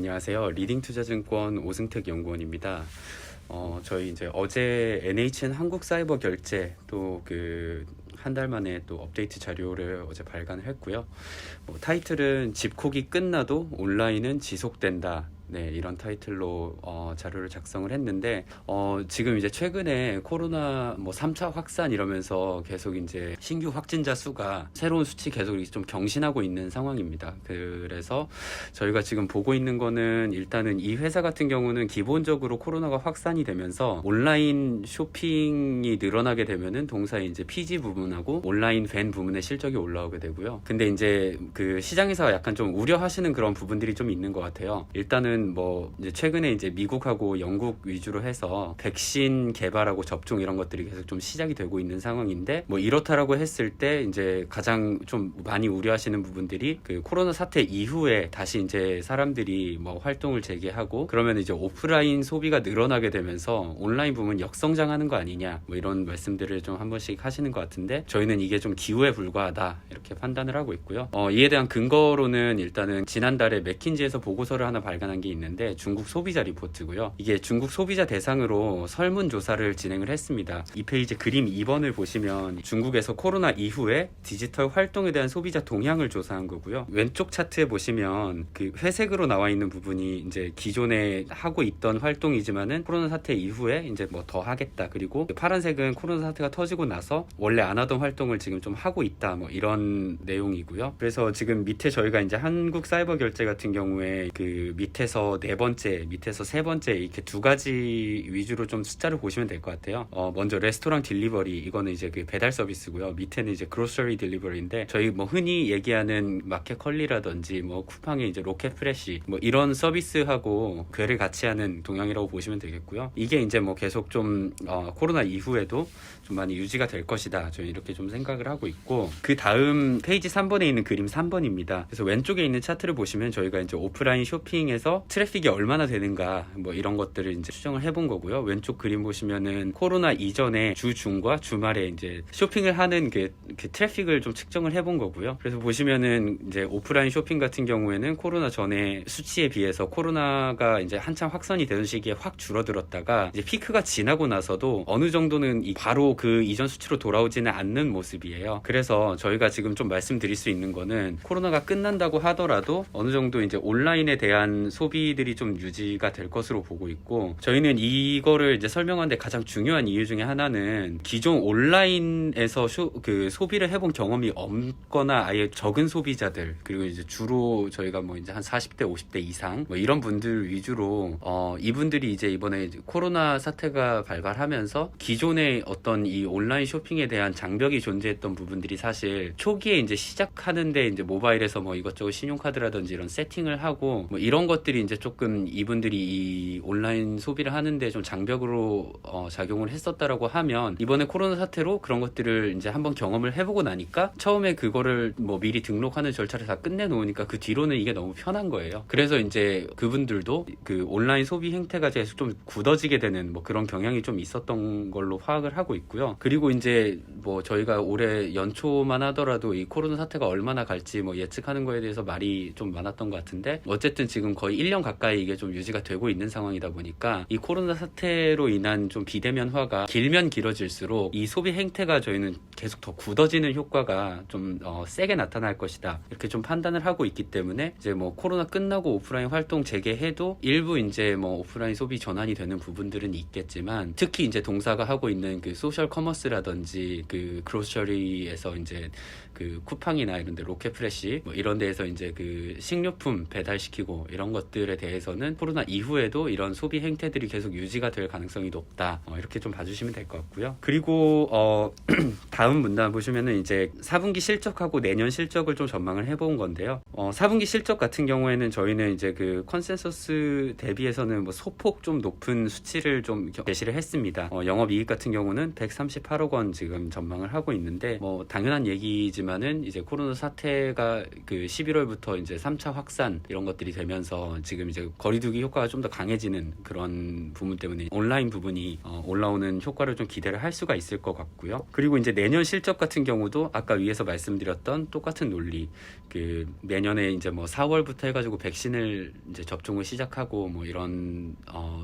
안녕하세요. 리딩투자증권 오승택 연구원입니다. 저희 이제 어제 NHN 한국사이버 결제 또 한 달 만에 또 업데이트 자료를 어제 발간을 했고요. 타이틀은 집콕이 끝나도 온라인은 지속된다. 네, 이런 타이틀로 자료를 작성을 했는데 지금 이제 최근에 코로나 3차 확산 이러면서 계속 이제 신규 확진자 수가 새로운 수치 계속 좀 경신하고 있는 상황입니다. 그래서 저희가 지금 보고 있는 거는 일단은 이 회사 같은 경우는 기본적으로 코로나가 확산이 되면서 온라인 쇼핑이 늘어나게 되면은 동사의 이제 PG 부분하고 온라인 밴 부분의 실적이 올라오게 되고요. 근데 이제 그 시장에서 약간 좀 우려하시는 그런 부분들이 좀 있는 것 같아요. 일단은 이제 최근에 이제 미국하고 영국 위주로 해서 백신 개발하고 접종 이런 것들이 계속 좀 시작이 되고 있는 상황인데 이렇다라고 했을 때 이제 가장 좀 많이 우려하시는 부분들이 그 코로나 사태 이후에 다시 이제 사람들이 활동을 재개하고 그러면 이제 오프라인 소비가 늘어나게 되면서 온라인 부분 역성장하는 거 아니냐 이런 말씀들을 좀 한 번씩 하시는 것 같은데 저희는 이게 좀 기우에 불과하다 이렇게 판단을 하고 있고요. 이에 대한 근거로는 일단은 지난달에 맥킨지에서 보고서를 하나 발간한 게 있는데 중국 소비자 리포트고요. 이게 중국 소비자 대상으로 설문조사를 진행을 했습니다. 이 페이지 그림 2번을 보시면 중국에서 코로나 이후에 디지털 활동에 대한 소비자 동향을 조사한 거고요. 왼쪽 차트에 보시면 그 회색으로 나와 있는 부분이 이제 기존에 하고 있던 활동이지만은 코로나 사태 이후에 이제 더 하겠다. 그리고 파란색은 코로나 사태가 터지고 나서 원래 안 하던 활동을 지금 좀 하고 있다. 이런 내용이고요. 그래서 지금 밑에 저희가 이제 한국 사이버 결제 같은 경우에 그 밑에서 네 번째, 밑에서 세 번째 이렇게 두 가지 위주로 좀 숫자를 보시면 될 것 같아요. 먼저 레스토랑 딜리버리 이거는 이제 그 배달 서비스고요. 밑에는 이제 그로서리 딜리버리인데 저희 흔히 얘기하는 마켓컬리라든지 쿠팡의 이제 로켓프레시 이런 서비스하고 궤를 같이 하는 동향이라고 보시면 되겠고요. 이게 이제 계속 좀 코로나 이후에도 좀 많이 유지가 될 것이다. 저희 이렇게 좀 생각을 하고 있고 그 다음 페이지 3번에 있는 그림 3번입니다. 그래서 왼쪽에 있는 차트를 보시면 저희가 이제 오프라인 쇼핑에서 트래픽이 얼마나 되는가 이런 것들을 이제 추정을 해본 거고요. 왼쪽 그림 보시면은 코로나 이전에 주 중과 주말에 이제 쇼핑을 하는 그 트래픽을 좀 측정을 해본 거고요. 그래서 보시면은 이제 오프라인 쇼핑 같은 경우에는 코로나 전에 수치에 비해서 코로나가 이제 한참 확산이 되는 시기에 확 줄어들었다가 이제 피크가 지나고 나서도 어느 정도는 바로 그 이전 수치로 돌아오지는 않는 모습이에요. 그래서 저희가 지금 좀 말씀드릴 수 있는 거는 코로나가 끝난다고 하더라도 어느 정도 이제 온라인에 대한 소비들이 좀 유지가 될 것으로 보고 있고 저희는 이거를 이제 설명하는데 가장 중요한 이유 중에 하나는 기존 온라인에서 소비를 해본 경험이 없거나 아예 적은 소비자들 그리고 이제 주로 저희가 이제 한 40대 50대 이상 이런 분들 위주로 이분들이 이제 이번에 이제 코로나 사태가 발발하면서 기존의 어떤 이 온라인 쇼핑에 대한 장벽이 존재했던 부분들이 사실 초기에 이제 시작하는데 이제 모바일에서 이것저것 신용카드라든지 이런 세팅을 하고 이런 것들이 이제 조금 이분들이 이 온라인 소비를 하는데 좀 장벽으로 작용을 했었다라고 하면 이번에 코로나 사태로 그런 것들을 이제 한번 경험을 해보고 나니까 처음에 그거를 미리 등록하는 절차를 다 끝내놓으니까 그 뒤로는 이게 너무 편한 거예요. 그래서 이제 그분들도 그 온라인 소비 행태가 계속 좀 굳어지게 되는 그런 경향이 좀 있었던 걸로 파악을 하고 있고요. 그리고 이제 저희가 올해 연초만 하더라도 이 코로나 사태가 얼마나 갈지 예측하는 거에 대해서 말이 좀 많았던 것 같은데 어쨌든 지금 거의 1년 가까이 이게 좀 유지가 되고 있는 상황이다 보니까 이 코로나 사태로 인한 좀 비대면화가 길면 길어질수록 이 소비 행태가 저희는 계속 더 굳어지는 효과가 좀 세게 나타날 것이다 이렇게 좀 판단을 하고 있기 때문에 이제 코로나 끝나고 오프라인 활동 재개해도 일부 이제 오프라인 소비 전환이 되는 부분들은 있겠지만 특히 이제 동사가 하고 있는 그 소셜 커머스라든지 그 그로서리에서 이제 그 쿠팡이나 이런 데 로켓프레시 이런 데에서 이제 그 식료품 배달시키고 이런 것들에 대해서는 코로나 이후에도 이런 소비 행태들이 계속 유지가 될 가능성이 높다 이렇게 좀 봐주시면 될 것 같고요. 그리고 다음 문단 보시면은 이제 4분기 실적하고 내년 실적을 좀 전망을 해본 건데요. 4분기 실적 같은 경우에는 저희는 이제 그 컨센서스 대비해서는 소폭 좀 높은 수치를 좀 제시를 했습니다. 영업이익 같은 경우는 138억 원 지금 전망을 하고 있는데 당연한 얘기지만은 이제 코로나 사태가 그 11월부터 이제 3차 확산 이런 것들이 되면서 지금 이제 거리두기 효과가 좀 더 강해지는 그런 부분 때문에 온라인 부분이 올라오는 효과를 좀 기대를 할 수가 있을 것 같고요. 그리고 이제 내년 실적 같은 경우도 아까 위에서 말씀드렸던 똑같은 논리, 그 내년에 이제 뭐 4월부터 해가지고 백신을 이제 접종을 시작하고 뭐 이런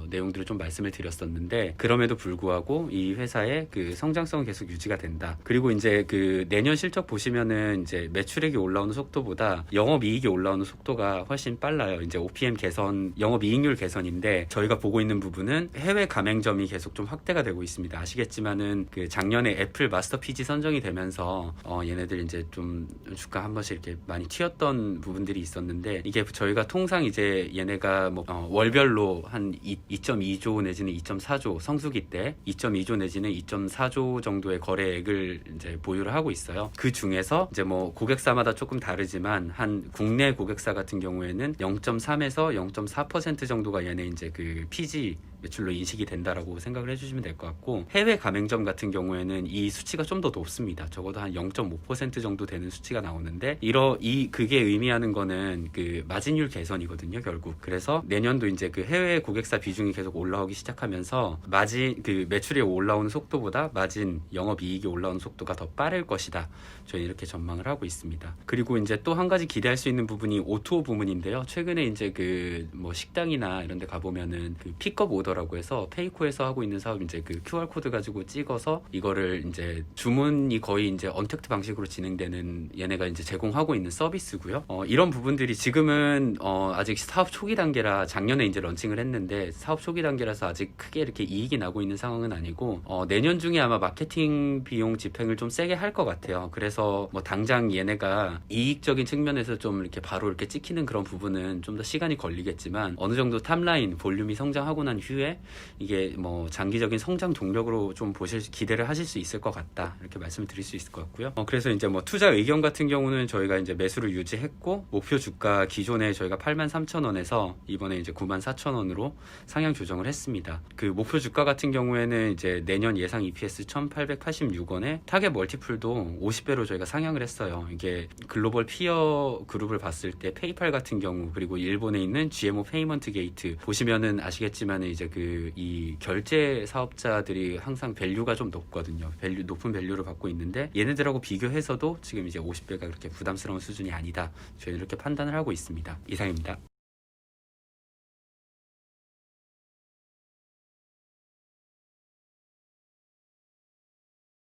내용들을 좀 말씀을 드렸었는데, 그럼에도 불구하고 이 회사의 그 성장성은 계속 유지가 된다. 그리고 이제 그 내년 실적 보시면은 이제 매출액이 올라오는 속도보다 영업이익이 올라오는 속도가 훨씬 빨라요. 이제 OPM 개선, 영업이익률 개선인데 저희가 보고 있는 부분은 해외 가맹점이 계속 좀 확대가 되고 있습니다. 아시겠지만은 그 작년에 애플 마스터피지 선정이 되면서 얘네들 이제 좀 주가 한 번씩 이렇게 많이 튀었던 부분들이 있었는데, 이게 저희가 통상 이제 얘네가 뭐 월별로 한 2.2조 내지는 2.4조 성수기 때 2.2조 내지는 2.4조 정도의 거래액을 이제 보유를 하고 있어요. 그 중에서 이제 뭐 고객사마다 조금 다르지만 한 국내 고객사 같은 경우에는 0.3에서 0.4% 정도가 얘네 이제 그 PG 매출로 인식이 된다라고 생각을 해주시면 될 것 같고, 해외 가맹점 같은 경우에는 이 수치가 좀 더 높습니다. 적어도 한 0.5% 정도 되는 수치가 나오는데, 그게 의미하는 거는 그 마진율 개선이거든요, 결국. 그래서 내년도 이제 그 해외 고객사 비중이 계속 올라오기 시작하면서 그 매출이 올라오는 속도보다 마진, 영업이익이 올라오는 속도가 더 빠를 것이다. 저희는 이렇게 전망을 하고 있습니다. 그리고 이제 또 한 가지 기대할 수 있는 부분이 O2O 부분인데요. 최근에 이제 그 뭐 식당이나 이런 데 가보면은 그 픽업 오더라고 해서 페이코에서 하고 있는 사업이 이제 그 QR코드 가지고 찍어서 이거를 이제 주문이 거의 이제 언택트 방식으로 진행되는, 얘네가 이제 제공하고 있는 서비스고요. 이런 부분들이 지금은 아직 사업 초기 단계라, 작년에 이제 런칭을 했는데 사업 초기 단계라서 아직 크게 이렇게 이익이 나고 있는 상황은 아니고, 내년 중에 아마 마케팅 비용 집행을 좀 세게 할 것 같아요. 그래서 뭐 당장 얘네가 이익적인 측면에서 좀 이렇게 바로 이렇게 찍히는 그런 부분은 좀 더 시간이 걸리겠지만, 어느 정도 탑라인 볼륨이 성장하고 난 후에 이게 뭐 장기적인 성장 동력으로 좀 기대를 하실 수 있을 것 같다, 이렇게 말씀을 드릴 수 있을 것 같고요. 그래서 이제 뭐 투자 의견 같은 경우는 저희가 이제 매수를 유지했고, 목표 주가 기존에 저희가 83,000원에서 이번에 이제 94,000원으로 상향 조정을 했습니다. 그 목표 주가 같은 경우에는 이제 내년 예상 EPS 1,886원에 타겟 멀티플도 50배로 저희가 상향을 했어요. 이게 글로벌 피어 그룹을 봤을 때 페이팔 같은 경우, 그리고 일본에 있는 GMO 페이먼트 게이트 보시면은 아시겠지만 이제 이 결제 사업자들이 항상 밸류가 좀 높거든요. 높은 밸류를 갖고 있는데, 얘네들하고 비교해서도 지금 이제 50배가 그렇게 부담스러운 수준이 아니다. 저희는 이렇게 판단을 하고 있습니다. 이상입니다.